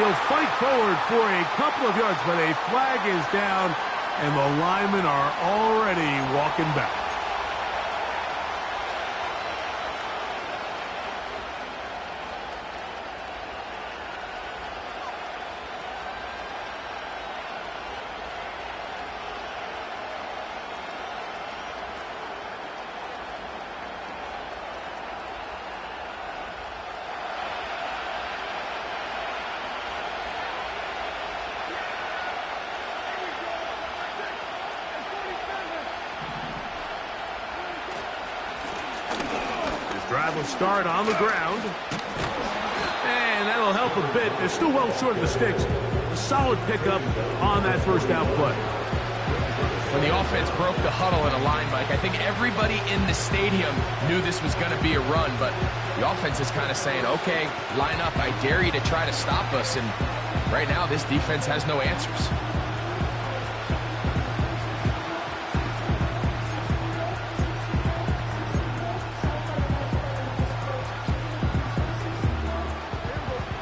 He'll fight forward for a couple of yards, but a flag is down, and the linemen are already walking back. Drive will start on the ground. And that'll help a bit. They're still well short of the sticks. A solid pickup on that first down play. When the offense broke the huddle in a line, Mike, I think everybody in the stadium knew this was going to be a run, but the offense is kind of saying, okay, line up. I dare you to try to stop us. And right now, this defense has no answers.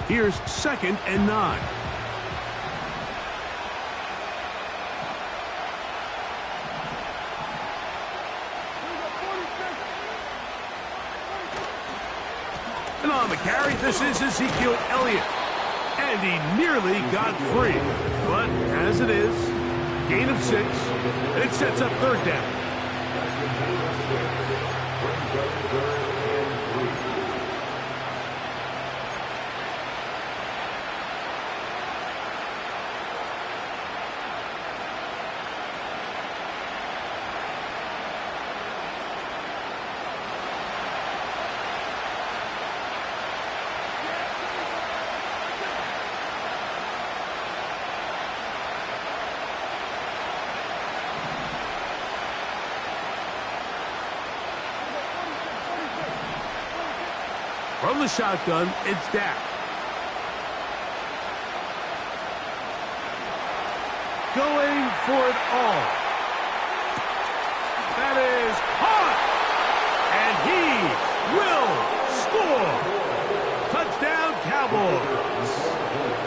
Here's 2nd and 9. And on the carry, this is Ezekiel Elliott. And he nearly got free. But as it is, gain of 6, and it sets up 3rd down. From the shotgun, it's Dak. Going for it all. That is caught. And he will score. Touchdown, Cowboys.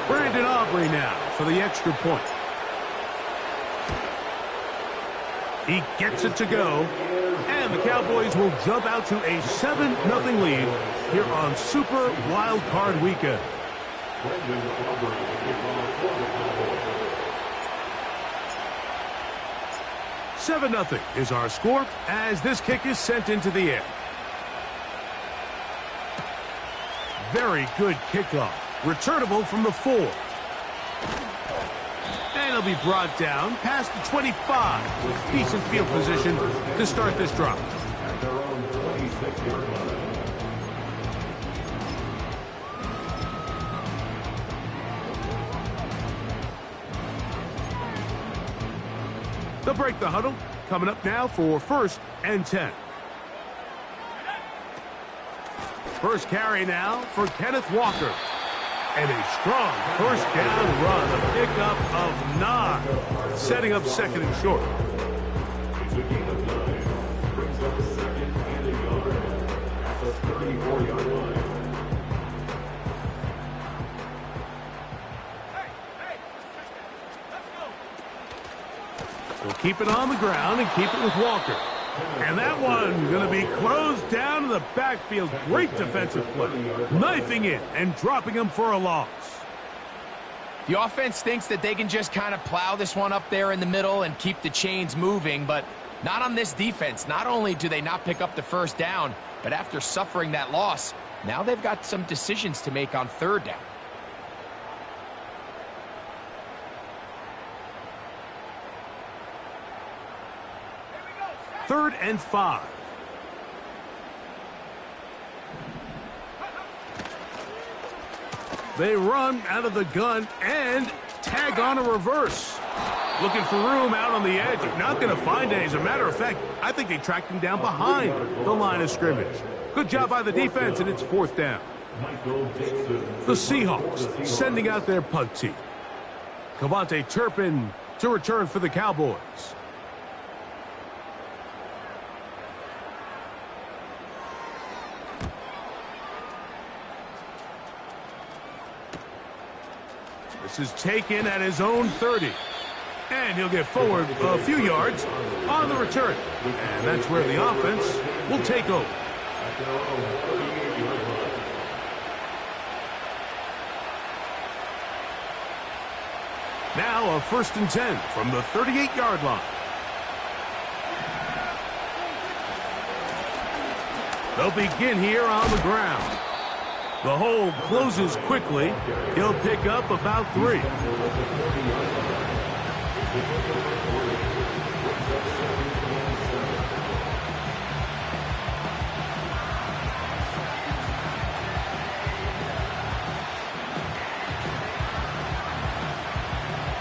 Brandon Aubrey now for the extra point. He gets it to go. And the Cowboys will jump out to a 7-0 lead here on Super Wild Card Weekend. 7-0 is our score as this kick is sent into the air. Very good kickoff. Returnable from the 4. And it'll be brought down past the 25 with decent field position to start this drive. They'll break the huddle. Coming up now for 1st and 10. First carry now for Kenneth Walker. And a strong first down run. A pickup of 9. Setting up 2nd and short. We'll keep it on the ground and keep it with Walker. And that one going to be closed down in the backfield. Great defensive play. Knifing it and dropping him for a loss. The offense thinks that they can just kind of plow this one up there in the middle and keep the chains moving, but not on this defense. Not only do they not pick up the first down, but after suffering that loss, now they've got some decisions to make on 3rd down. Third and 5. They run out of the gun and tag on a reverse. Looking for room out on the edge. Not going to find it. As a matter of fact, I think they tracked him down behind the line of scrimmage. Good job by the defense, and it's 4th down. The Seahawks sending out their punt team. Cavante Turpin to return for the Cowboys. pass is taken at his own 30. And he'll get forward a few yards on the return. And that's where the offense will take over. Now a 1st and 10 from the 38-yard line. They'll begin here on the ground. The hole closes quickly. He'll pick up about 3.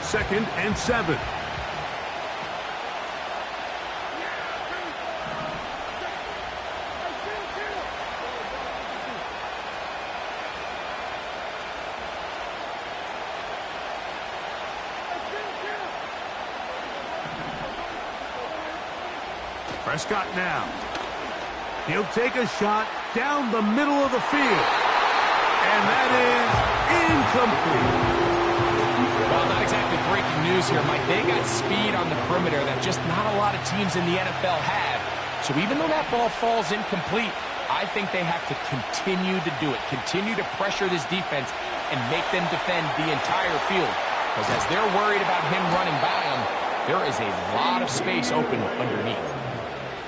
Second and 7. Prescott now. He'll take a shot down the middle of the field. And that is incomplete. Well, not exactly breaking news here, Mike. They got speed on the perimeter that just not a lot of teams in the NFL have. So even though that ball falls incomplete, I think they have to continue to do it. Continue to pressure this defense and make them defend the entire field. Because as they're worried about him running by them, there is a lot of space open underneath.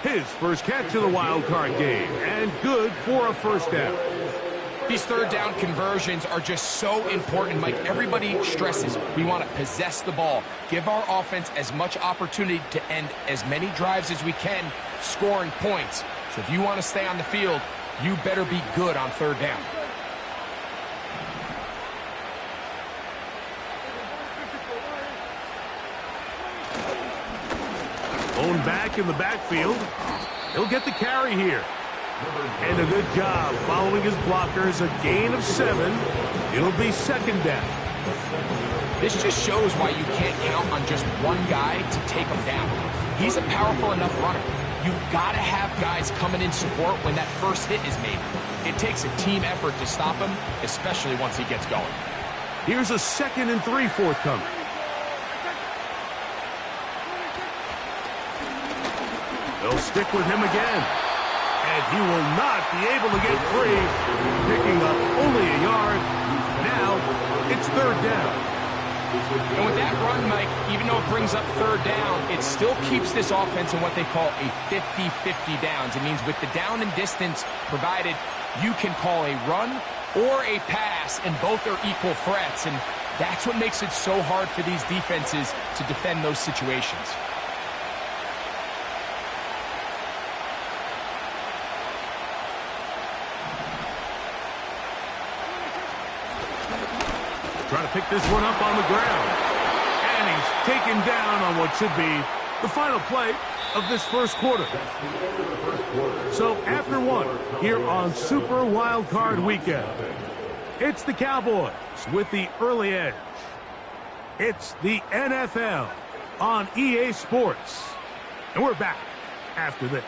His first catch of the wild card game, and good for a 1st down. These 3rd down conversions are just so important, Mike. Everybody stresses we want to possess the ball, give our offense as much opportunity to end as many drives as we can, scoring points. So if you want to stay on the field, you better be good on 3rd down. Owned back in the backfield. He'll get the carry here. And a good job following his blockers. A gain of 7. It'll be 2nd down. This just shows why you can't count on just one guy to take him down. He's a powerful enough runner. You've got to have guys coming in support when that first hit is made. It takes a team effort to stop him, especially once he gets going. Here's a 2nd and 3 forthcoming. They'll stick with him again. And he will not be able to get free. Picking up only a yard. Now it's 3rd down. And with that run, Mike, even though it brings up 3rd down, it still keeps this offense in what they call a 50-50 downs. It means with the down and distance provided, you can call a run or a pass, and both are equal threats. And that's what makes it so hard for these defenses to defend those situations. Trying to pick this one up on the ground. And he's taken down on what should be the final play of this 1st quarter. So after 1 here on Super Wild Card Weekend, it's the Cowboys with the early edge. It's the NFL on EA Sports. And we're back after this.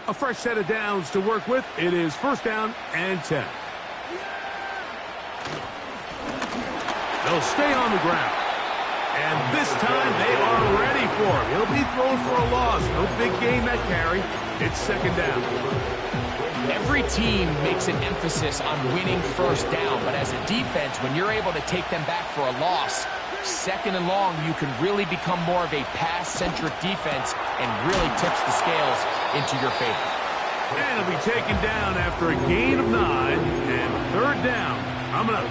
A fresh set of downs to work with. It is 1st down and 10. They'll stay on the ground. And this time they are ready for him. He'll be thrown for a loss. No big gain that carry. It's 2nd down. Every team makes an emphasis on winning 1st down, but as a defense, when you're able to take them back for a loss, 2nd and long, you can really become more of a pass-centric defense and really tips the scales into your favor. And he'll be taken down after a gain of 9 and 3rd down. Coming up.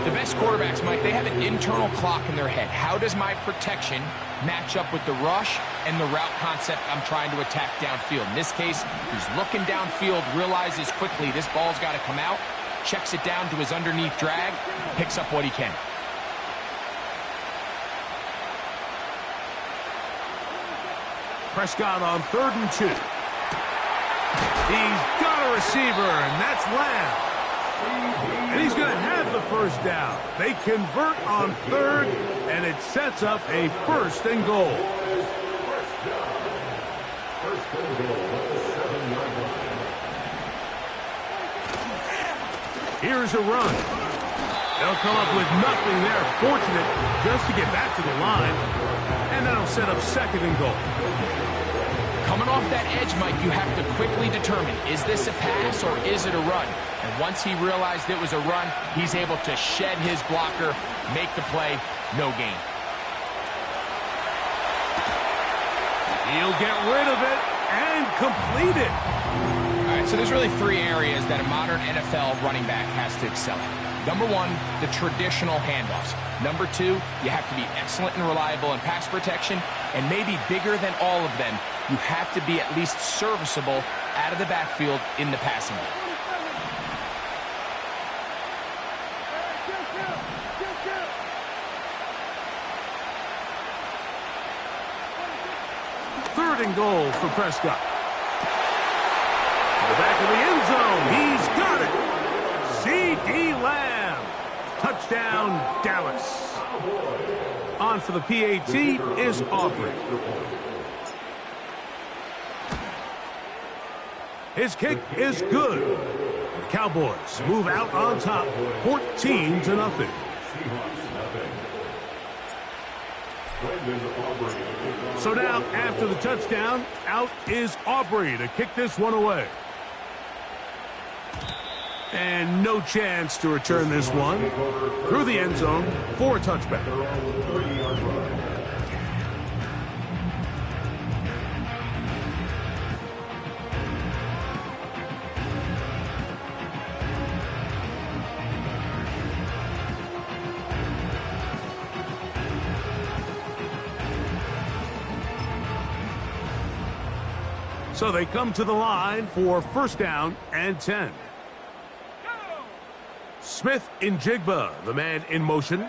The best quarterbacks, Mike, they have an internal clock in their head. How does my protection match up with the rush and the route concept I'm trying to attack downfield? In this case, he's looking downfield, realizes quickly this ball's got to come out, checks it down to his underneath drag, picks up what he can. Prescott on 3rd and 2. He's got a receiver, and that's Lamb. And he's going to have the first down. They convert on third, and it sets up a 1st and goal. Here's a run. They'll come up with nothing there. Fortunate just to get back to the line. And that'll set up 2nd and goal. Coming off that edge, Mike, you have to quickly determine, is this a pass or is it a run? And once he realized it was a run, he's able to shed his blocker, make the play, no gain. He'll get rid of it and complete it. All right, so there's really 3 areas that a modern NFL running back has to excel at. Number 1, the traditional handoffs. Number 2, you have to be excellent and reliable in pass protection. And maybe bigger than all of them, you have to be at least serviceable out of the backfield in the passing game. Third and goal for Prescott. To the back of the end zone. He's got it. C.D. Lamb. Touchdown, Dallas. On for the PAT is Aubrey. His kick is good. The Cowboys move out on top, 14-0. So now, after the touchdown, out is Aubrey to kick this one away. And no chance to return this one through the end zone for a touchback. So they come to the line for 1st down and 10. Smith in Jigba, the man in motion.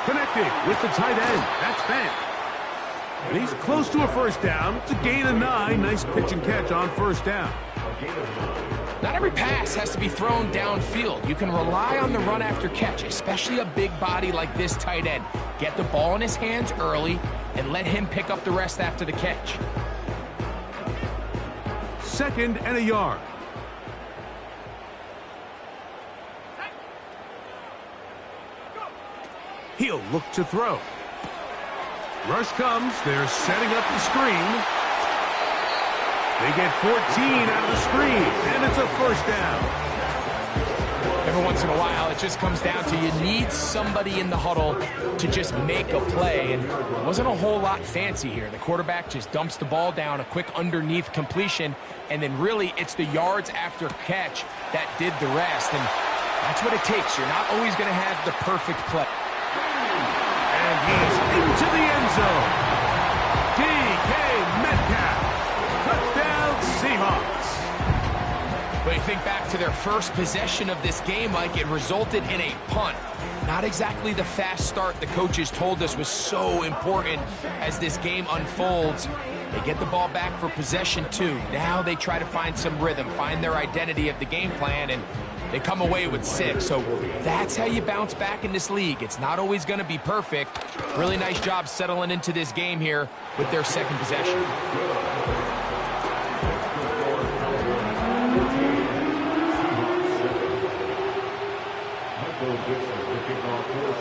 Connected with the tight end. That's Fant. And he's close to a 1st down. It's a gain of 9. Nice pitch and catch on 1st down. Not every pass has to be thrown downfield. You can rely on the run after catch, especially a big body like this tight end. Get the ball in his hands early and let him pick up the rest after the catch. 2nd and a yard. He'll look to throw. Rush comes. They're setting up the screen. They get 14 out of the screen, and it's a 1st down. Every once in a while, it just comes down to you need somebody in the huddle to just make a play, and it wasn't a whole lot fancy here. The quarterback just dumps the ball down, a quick underneath completion, and then really it's the yards after catch that did the rest, and that's what it takes. You're not always going to have the perfect play. And he's into the end zone. DK Metcalf. Touchdown, Seahawks. But you think back to their first possession of this game, Mike, it resulted in a punt. Not exactly the fast start the coaches told us was so important as this game unfolds. They get the ball back for possession 2. Now they try to find some rhythm, find their identity of the game plan, and they come away with 6. So that's how you bounce back in this league. It's not always going to be perfect. Really nice job settling into this game here with their 2nd possession.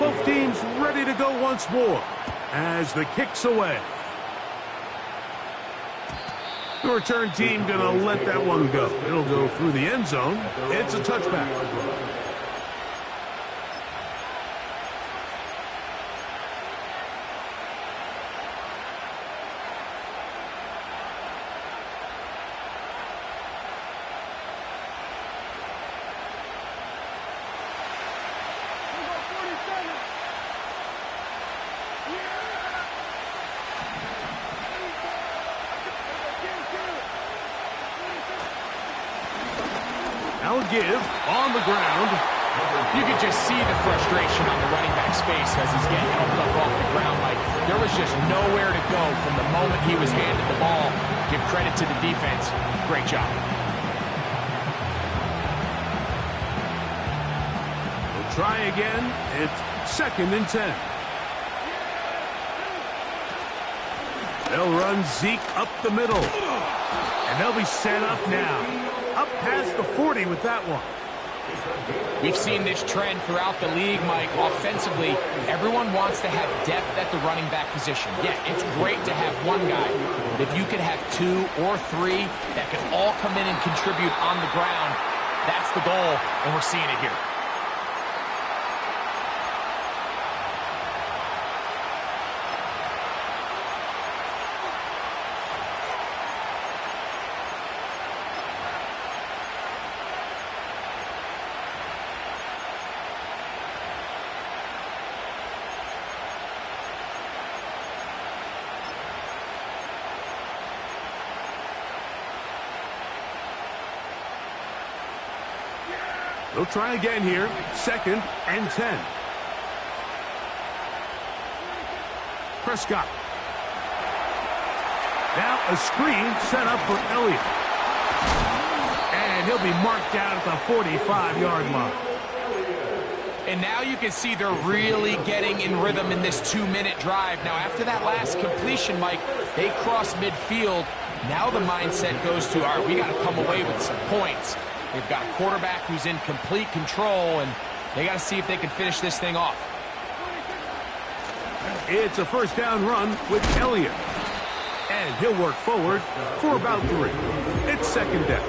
Both teams ready to go once more as the kick's away. The return team going to let that one go. It'll go through the end zone. It's a touchback. Now a give on the ground. You could just see the frustration on the running back's face as he's getting helped up off the ground. Like there was just nowhere to go from the moment he was handed the ball. Give credit to the defense. Great job. We'll try again. It's 2nd and 10. They'll run Zeke up the middle. And they'll be set up now. Up past the 40 with that one. We've seen this trend throughout the league, Mike. Offensively, everyone wants to have depth at the running back position. Yeah, it's great to have one guy, but if you could have 2 or 3 that can all come in and contribute on the ground, that's the goal, and we're seeing it here. They'll try again here. 2nd and 10. Prescott. Now a screen set up for Elliott. And he'll be marked down at the 45-yard line. And now you can see they're really getting in rhythm in this 2-minute drive. Now, after that last completion, Mike, they cross midfield. Now the mindset goes to, all right, we got to come away with some points. They've got a quarterback who's in complete control, and they got to see if they can finish this thing off. It's a 1st down run with Elliott. And he'll work forward for about 3. It's 2nd down.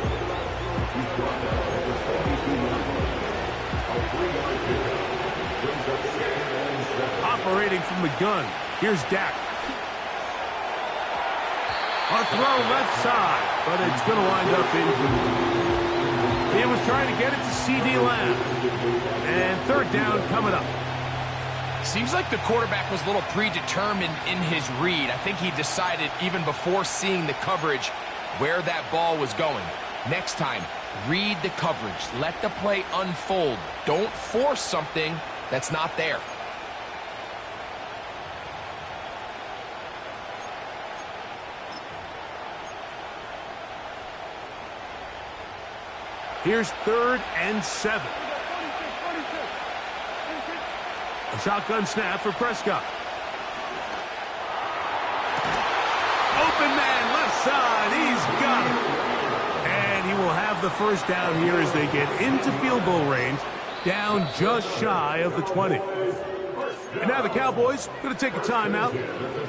Operating from the gun, here's Dak. A throw left side, but it's going to wind up incomplete. He was trying to get it to C.D. Lamb. And 3rd down coming up. Seems like the quarterback was a little predetermined in his read. I think he decided even before seeing the coverage where that ball was going. Next time, read the coverage. Let the play unfold. Don't force something that's not there. Here's 3rd and 7. A shotgun snap for Prescott. Open man, left side. He's got it. And he will have the 1st down here as they get into field goal range, down just shy of the 20. And now the Cowboys going to take a timeout.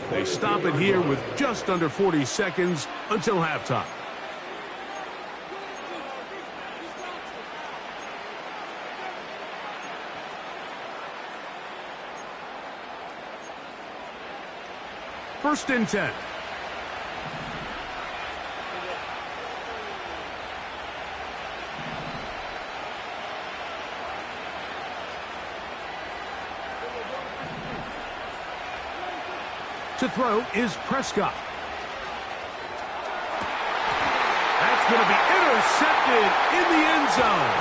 They stop it here with just under 40 seconds until halftime. First and 10. To throw is Prescott. That's going to be intercepted in the end zone.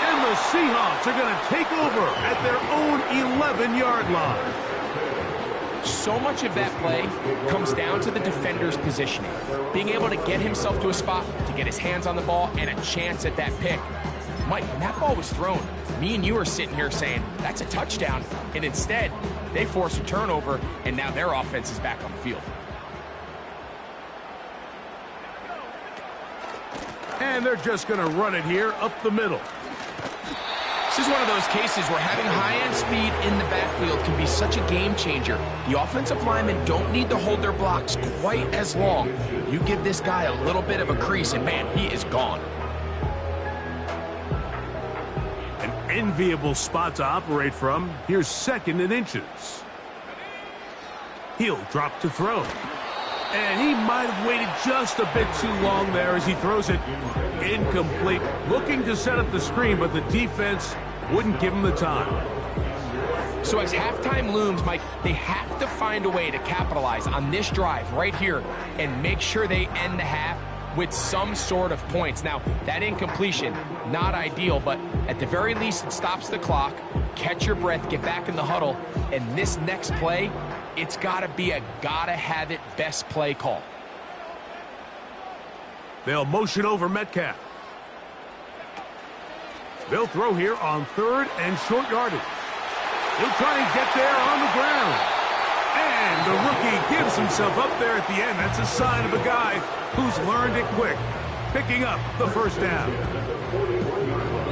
And the Seahawks are going to take over at their own 11-yard line. So much of that play comes down to the defender's positioning. Being able to get himself to a spot, to get his hands on the ball, and a chance at that pick. Mike, when that ball was thrown, me and you are sitting here saying, that's a touchdown. And instead, they force a turnover, and now their offense is back on the field. And they're just going to run it here up the middle. This is one of those cases where having high-end speed in the backfield can be such a game changer. The offensive linemen don't need to hold their blocks quite as long. You give this guy a little bit of a crease, and man, he is gone. An enviable spot to operate from. Here's 2nd and inches. He'll drop to throw. And he might have waited just a bit too long there as he throws it incomplete. Looking to set up the screen, but the defense wouldn't give him the time. So as halftime looms, Mike, they have to find a way to capitalize on this drive right here and make sure they end the half with some sort of points. Now, that incompletion, not ideal, but at the very least, it stops the clock. Catch your breath, get back in the huddle, and this next play, it's got to be a gotta-have-it best play call. They'll motion over Metcalf. They'll throw here on 3rd and short yardage. He'll try and get there on the ground. And the rookie gives himself up there at the end. That's a sign of a guy who's learned it quick, picking up the first down.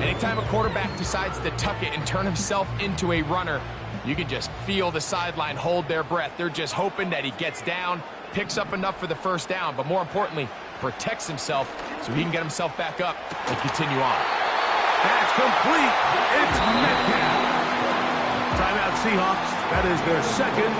Anytime a quarterback decides to tuck it and turn himself into a runner, you can just feel the sideline hold their breath. They're just hoping that he gets down, picks up enough for the first down, but more importantly, protects himself so he can get himself back up and continue on. That's complete. It's Metcalf. Timeout Seahawks. That is their second,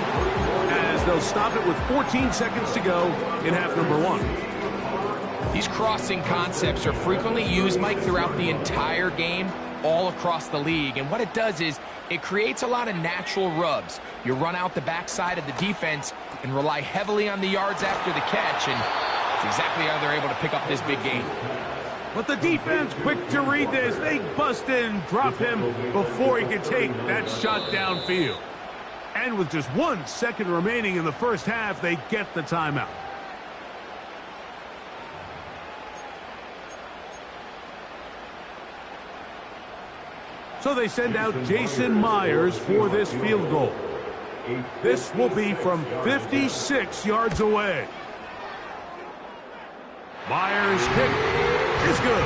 as they'll stop it with 14 seconds to go in half number 1. These crossing concepts are frequently used, Mike, throughout the entire game, all across the league. And what it does is it creates a lot of natural rubs. You run out the backside of the defense and rely heavily on the yards after the catch, and it's exactly how they're able to pick up this big gain. But the defense, quick to read this. They bust in, drop him before he could take that shot downfield. And with just 1 second remaining in the first half, they get the timeout. So they send out Jason Myers for this field goal. This will be from 56 yards away. Myers' kick is good.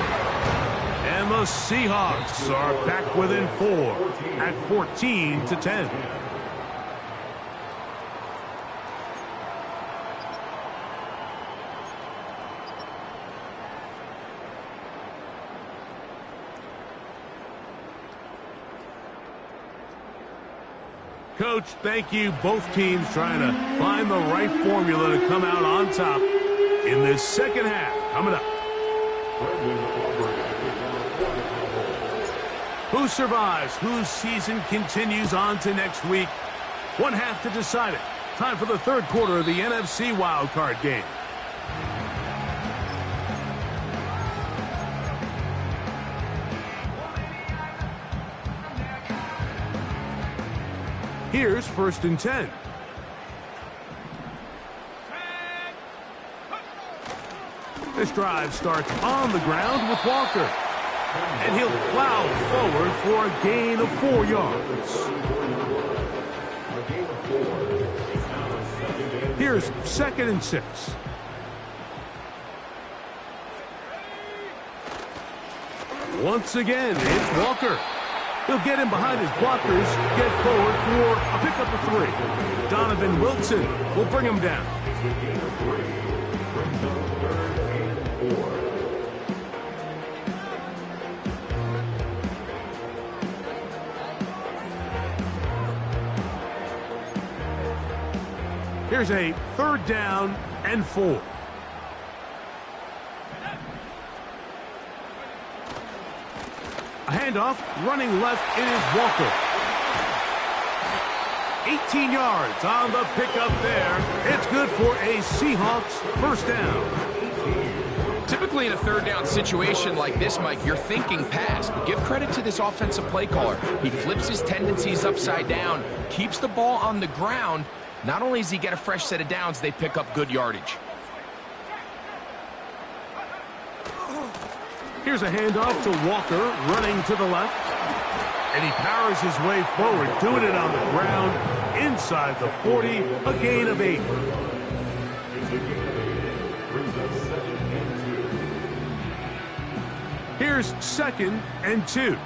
And the Seahawks are back within 4 at 14-10. Coach, thank you. Both teams trying to find the right formula to come out on top in this second half. Coming up. Who survives? Whose season continues on to next week? 1 half to decide it. Time for the third quarter of the NFC wildcard game. Here's 1st and 10. This drive starts on the ground with Walker. And he'll plow forward for a gain of 4 yards. Here's 2nd and 6. Once again, it's Walker. He'll get him behind his blockers, get forward for a pickup of 3. Donovan Wilson will bring him down. Here's a 3rd down and 4. A handoff, running left, it is Walker. 18 yards on the pickup there. It's good for a Seahawks first down. Typically in a 3rd down situation like this, Mike, you're thinking pass, but give credit to this offensive play caller. He flips his tendencies upside down, keeps the ball on the ground. Not only does he get a fresh set of downs, they pick up good yardage. Here's a handoff to Walker, running to the left. And he powers his way forward, doing it on the ground, inside the 40, a gain of 8. Here's 2nd and 2.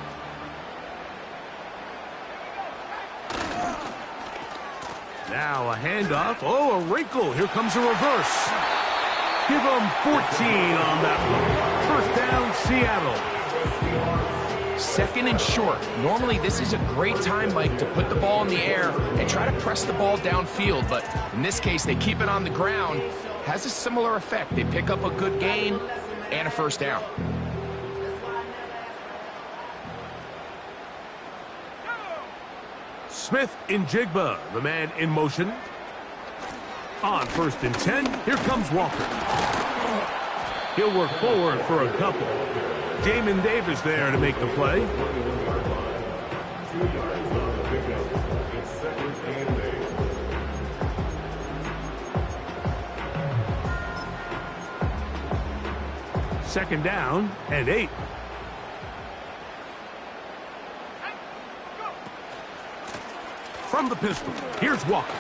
Now a handoff. Oh, a wrinkle. Here comes a reverse. Give them 14 on that one. First down, Seattle. 2nd and short. Normally, this is a great time, Mike, to put the ball in the air and try to press the ball downfield. But in this case, they keep it on the ground. Has a similar effect. They pick up a good gain and a first down. Smith in Jigba, the man in motion. On 1st and 10, here comes Walker. He'll work forward for a couple. Jamin Davis there to make the play. Second down and 8. From the pistol, here's Walker.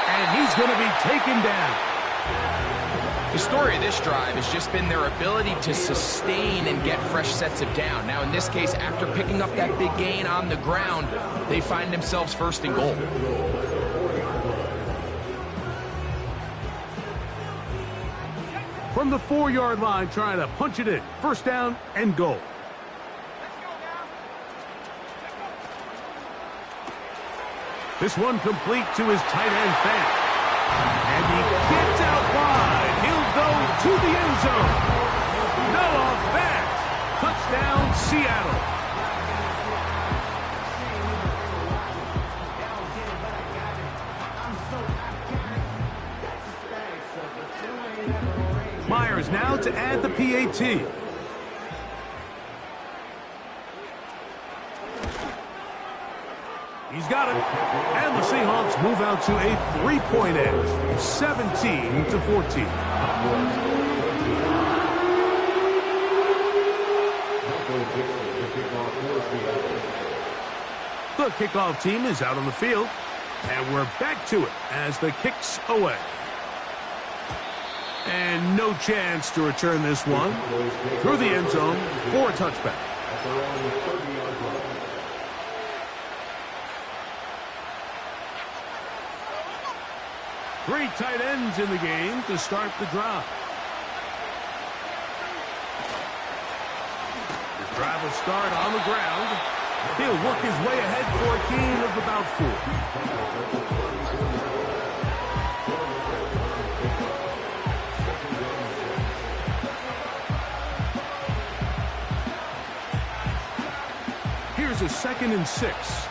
And he's going to be taken down. The story of this drive has just been their ability to sustain and get fresh sets of down. Now, in this case, after picking up that big gain on the ground, they find themselves first and goal. From the 4-yard line, trying to punch it in. First down and goal. This one complete to his tight end, Fant. And he gets out wide. He'll go to the end zone. Noah Fant. Touchdown, Seattle. Myers now to add the PAT. He's got it. And the Seahawks move out to a 3-point edge, 17-14. The kickoff team is out on the field, and we're back to it as the kick's away. And no chance to return this one through the end zone for a touchback. Three tight ends in the game to start the drive. The drive will start on the ground. He'll work his way ahead for a gain of about 4. Here's a 2nd and 6.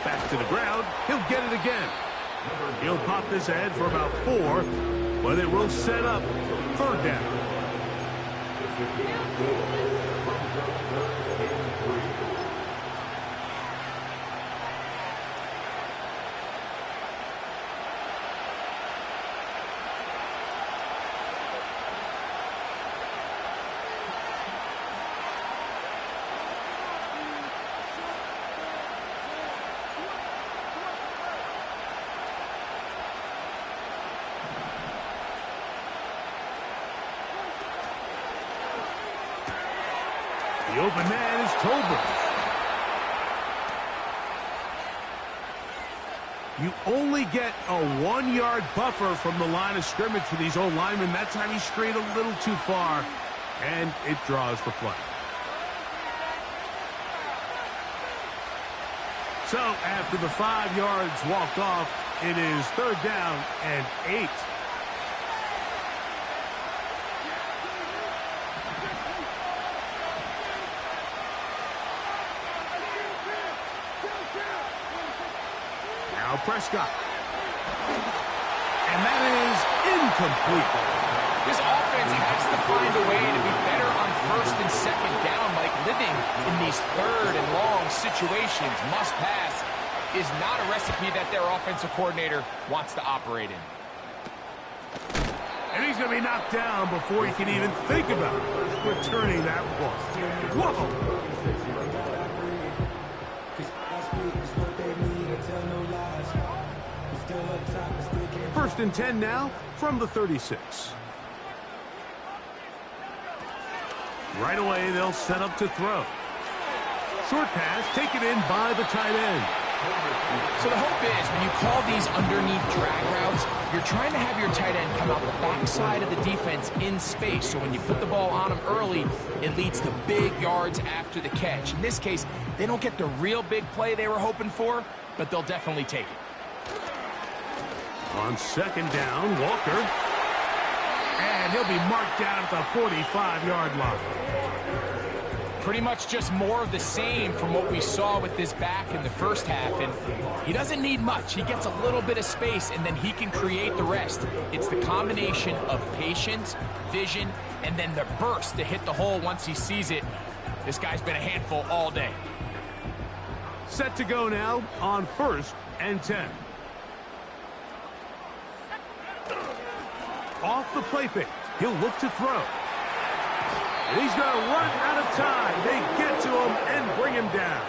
Back to the ground. He'll get it again. He'll pop this ahead for about 4, but it will set up 3rd down. The open man is Tolbert. You only get a 1-yard buffer from the line of scrimmage for these old linemen. That time he strayed a little too far, and it draws the flag. So after the 5 yards walked off, it is 3rd down and 8. Now Prescott. And that is incomplete. This offense has to find a way to be better on 1st and 2nd down. Like living in these 3rd and long situations, must pass, is not a recipe that their offensive coordinator wants to operate in. And he's going to be knocked down before he can even think about returning that one. Whoa! 1st and 10 now from the 36. Right away, they'll set up to throw. Short pass taken in by the tight end. So the hope is when you call these underneath drag routes, you're trying to have your tight end come out the backside of the defense in space. So when you put the ball on him early, it leads to big yards after the catch. In this case, they don't get the real big play they were hoping for, but they'll definitely take it. On 2nd down, Walker. And he'll be marked down at the 45-yard line. Pretty much just more of the same from what we saw with this back in the first half. And he doesn't need much. He gets a little bit of space, and then he can create the rest. It's the combination of patience, vision, and then the burst to hit the hole once he sees it. This guy's been a handful all day. Set to go now on 1st and 10. off the play fake. He'll look to throw. And he's going to run out of time. They get to him and bring him down.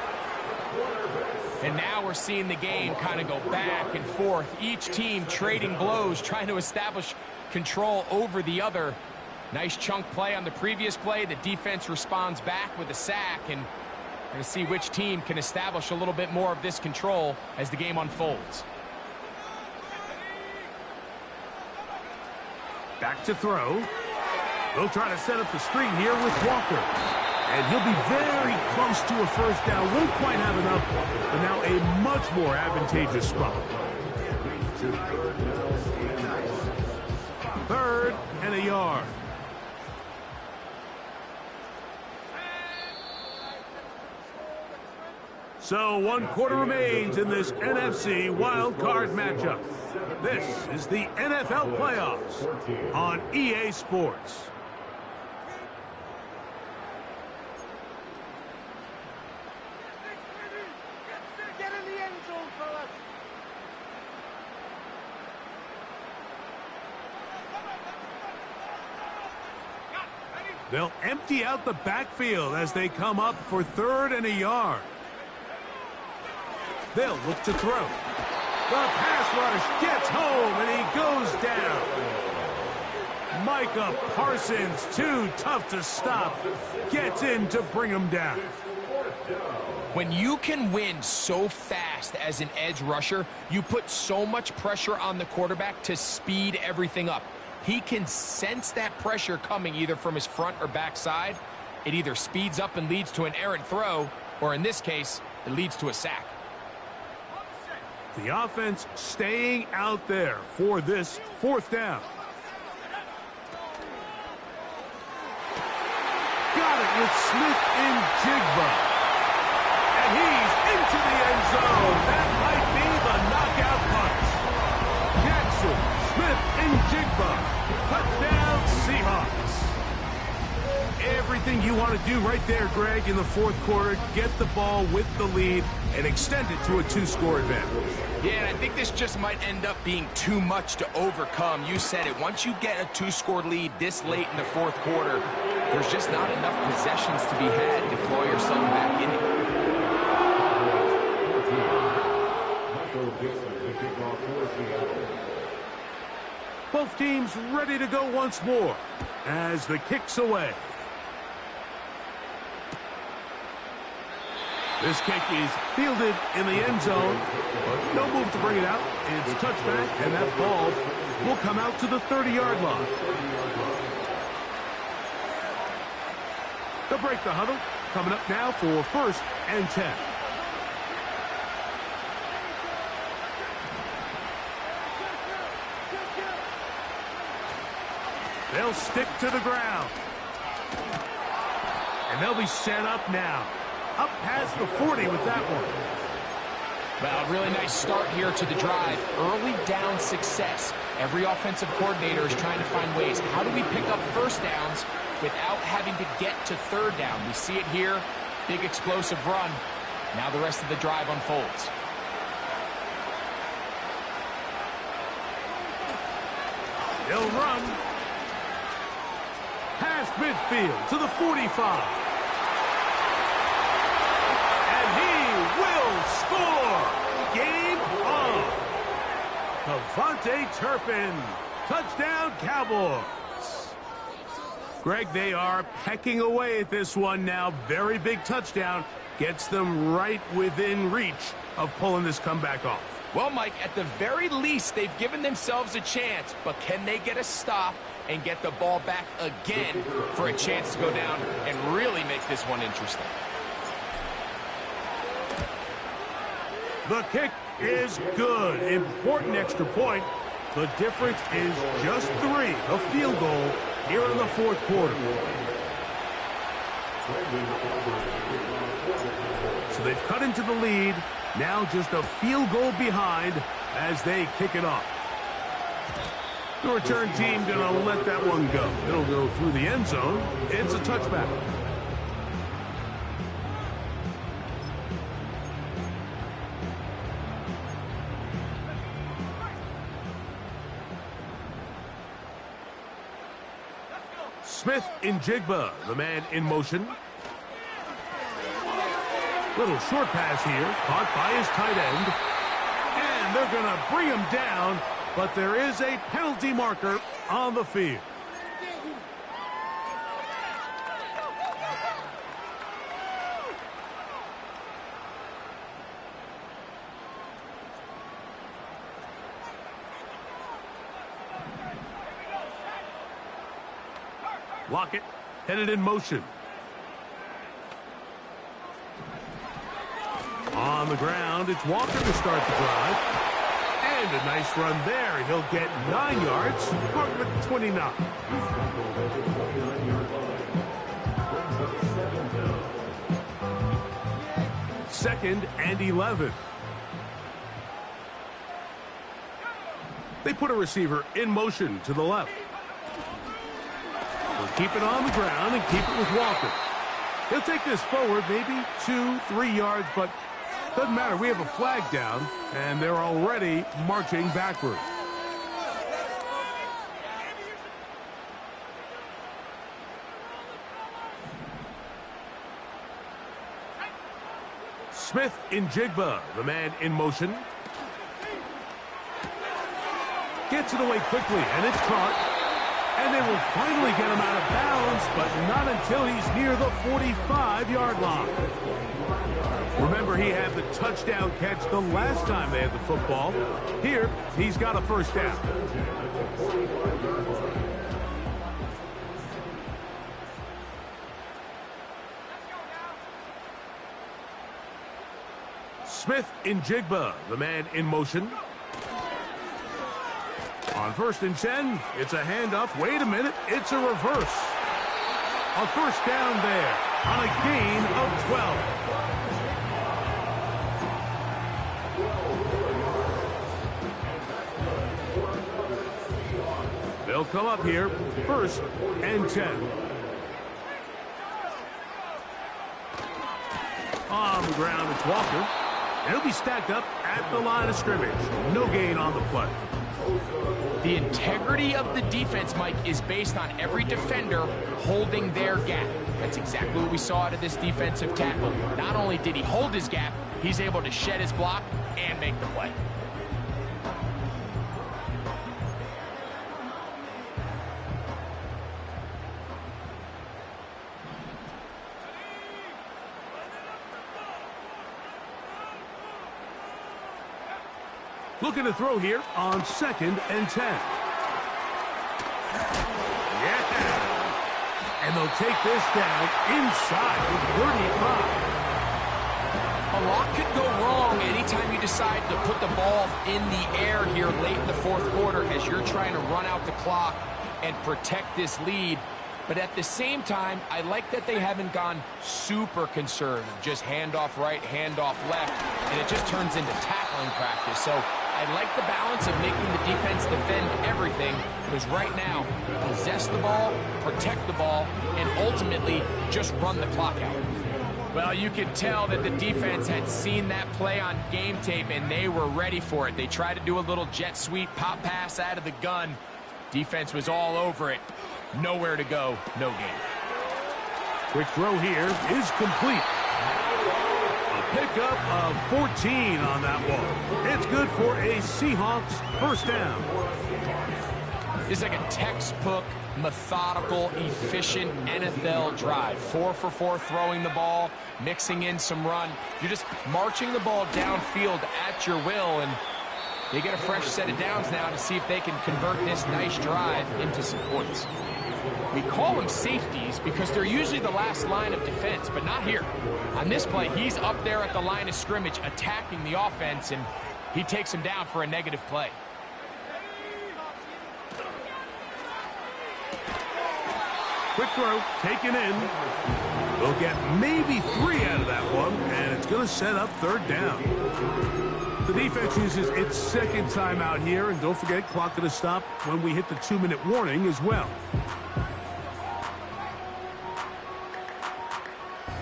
And now we're seeing the game kind of go back and forth. Each team trading blows, trying to establish control over the other. Nice chunk play on the previous play. The defense responds back with a sack, and we're going to see which team can establish a little bit more of this control as the game unfolds. Back to throw. They'll try to set up the screen here with Walker. And he'll be very close to a first down. Won't quite have enough, but now a much more advantageous spot. 3rd and a yard. So 1 quarter remains in this NFC wildcard matchup. This is the NFL playoffs on EA Sports. Get in the end zone, fellas. They'll empty out the backfield as they come up for 3rd and a yard. They'll look to throw. The pass rush gets home, and he goes down. Micah Parsons, too tough to stop, gets in to bring him down. When you can win so fast as an edge rusher, you put so much pressure on the quarterback to speed everything up. He can sense that pressure coming either from his front or back side. It either speeds up and leads to an errant throw, or in this case, it leads to a sack. The offense staying out there for this 4th down. Got it with Smith and Jigba. And he's into the end zone. That might be the knockout punch. Jackson, Smith, and Jigba. Touchdown, Seahawks. Everything you want to do right there, Greg, in the 4th quarter. Get the ball with the lead and extend it to a 2-score advantage. Yeah, and I think this just might end up being too much to overcome. You said it. Once you get a 2-score lead this late in the 4th quarter, there's just not enough possessions to be had to claw yourself back in it. Both teams ready to go once more as the kick's away. This kick is fielded in the end zone, but no move to bring it out. It's touchback, and that ball will come out to the 30-yard line. They'll break the huddle. Coming up now for 1st and 10. They'll stick to the ground. And they'll be set up now. Up past the 40 with that one. Well, really nice start here to the drive. Early down success. Every offensive coordinator is trying to find ways. How do we pick up first downs without having to get to 3rd down? We see it here. Big explosive run. Now the rest of the drive unfolds. They'll run past midfield to the 45. Score! Game on! Devontae Turpin. Touchdown, Cowboys. Greg, they are pecking away at this one now. Very big touchdown. Gets them right within reach of pulling this comeback off. Well, Mike, at the very least, they've given themselves a chance. But can they get a stop and get the ball back again for a chance to go down and really make this one interesting? The kick is good. Important extra point. The difference is just 3. A field goal here in the 4th quarter. So they've cut into the lead. Now just a field goal behind as they kick it off. The return team going to let that one go. It'll go through the end zone. It's a touchback. Smith-Njigba, the man in motion. Little short pass here, caught by his tight end. And they're going to bring him down, but there is a penalty marker on the field. Lockett headed in motion. On the ground, it's Walker to start the drive. And a nice run there. He'll get 9 yards. Mark him at the 29. Second and 11. They put a receiver in motion to the left. We'll keep it on the ground and keep it with Walker. He'll take this forward, maybe 2-3 yards, but doesn't matter. We have a flag down, and they're already marching backward. Smith-Njigba, the man in motion. Gets it away quickly, and it's caught. And they will finally get him out of bounds, but not until he's near the 45-yard line. Remember, he had the touchdown catch the last time they had the football. Here, he's got a first down. Smith-Njigba, the man in motion. On 1st and 10, it's a handoff. Wait a minute, it's a reverse. A first down there on a gain of 12. They'll come up here, 1st and 10. On the ground, it's Walker. And he'll be stacked up at the line of scrimmage. No gain on the play. The integrity of the defense, Mike, is based on every defender holding their gap. That's exactly what we saw out of this defensive tackle. Not only did he hold his gap, he's able to shed his block and make the play. Looking to throw here on 2nd and 10. Yeah. And they'll take this down inside the 35. A lot could go wrong anytime you decide to put the ball in the air here late in the 4th quarter as you're trying to run out the clock and protect this lead. But at the same time, I like that they haven't gone super conservative. Just handoff right, handoff left, and it just turns into tackling practice. So I like the balance of making the defense defend everything, because right now, possess the ball, protect the ball, and ultimately just run the clock out. Well, you could tell that the defense had seen that play on game tape, and they were ready for it. They tried to do a little jet sweep pop pass out of the gun. Defense was all over it. Nowhere to go, no gain. Quick throw here is complete. A pickup of 14 on that one. It's good for a Seahawks first down. It's like a textbook, methodical, efficient NFL drive. 4 for 4 throwing the ball, mixing in some run. You're just marching the ball downfield at your will, and they get a fresh set of downs now to see if they can convert this nice drive into some points. We call them safeties because they're usually the last line of defense, but not here. On this play, he's up there at the line of scrimmage attacking the offense, and he takes him down for a negative play. Quick throw, taken in. They'll get maybe 3 out of that one, and it's going to set up 3rd down. The defense uses its 2nd timeout here, and don't forget, clock going to stop when we hit the 2-minute warning as well.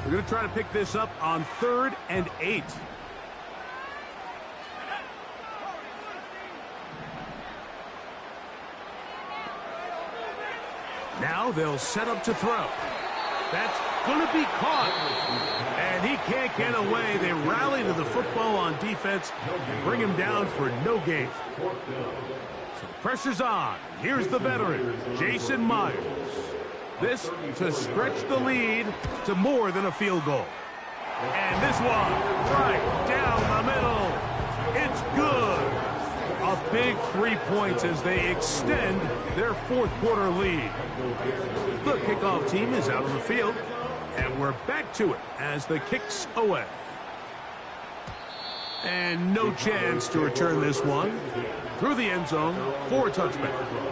We're going to try to pick this up on 3rd and 8. Now Now they'll set up to throw. That's going to be caught. And he can't get away. They rally to the football on defense and bring him down for no gain. So the pressure's on. Here's the veteran, Jason Myers. This to stretch the lead to more than a field goal. And this one, right down the middle. It's good. A big 3 points as they extend their fourth quarter lead. The kickoff team is out on the field, and we're back to it as the kick's away. And no chance to return this one through the end zone for a touchback.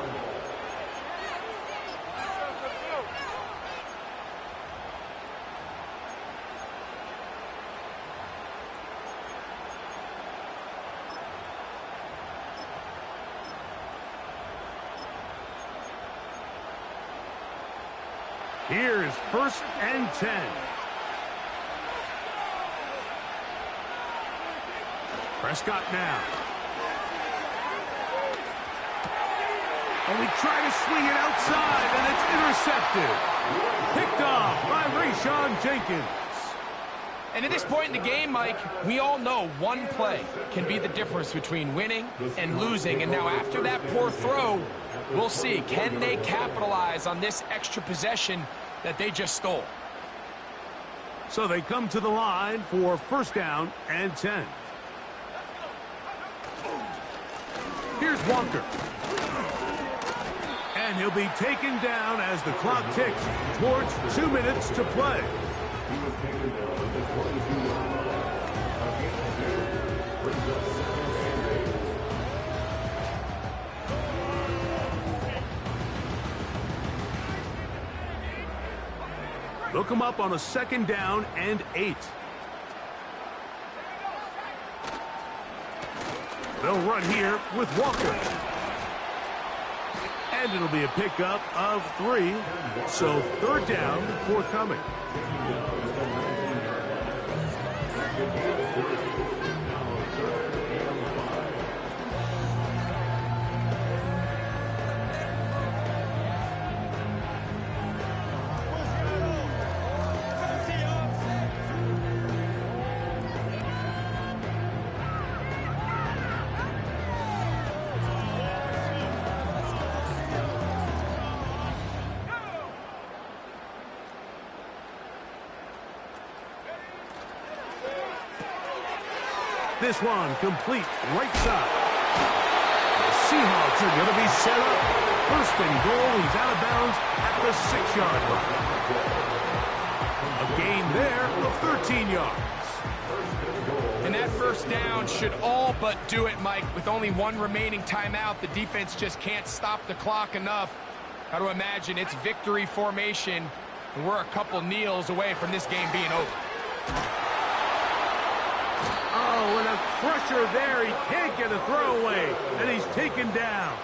Here's 1st and 10. Prescott now. And we try to swing it outside, and it's intercepted. Picked off by Rayshon Jenkins. And at this point in the game, Mike, we all know one play can be the difference between winning and losing. And now after that poor throw, we'll see, can they capitalize on this extra possession that they just stole? So they come to the line for 1st down and 10. Here's Walker. And he'll be taken down as the clock ticks towards 2 minutes to play. They'll come up on a 2nd down and 8. They'll run here with Walker. And it'll be a pickup of 3. So 3rd down forthcoming. This one complete right side. The Seahawks are going to be set up. 1st and goal. He's out of bounds at the 6-yard line. A gain there of 13 yards. And that 1st down should all but do it, Mike. With only 1 remaining timeout, the defense just can't stop the clock enough. Got to imagine it's victory formation, and we're a couple kneels away from this game being over. Oh, and a crusher there. He can't get a throwaway, and he's taken down.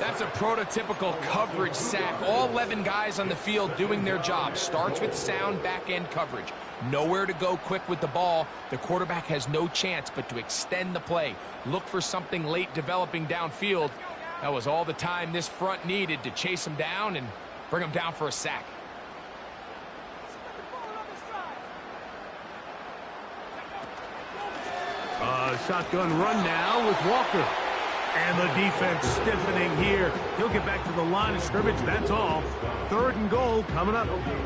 That's a prototypical coverage sack. All 11 guys on the field doing their job. Starts with sound back-end coverage. Nowhere to go quick with the ball. The quarterback has no chance but to extend the play. Look for something late developing downfield. That was all the time this front needed to chase him down and bring him down for a sack. Shotgun run now with Walker. And the defense stiffening here. He'll get back to the line of scrimmage, that's all. 3rd and goal coming up.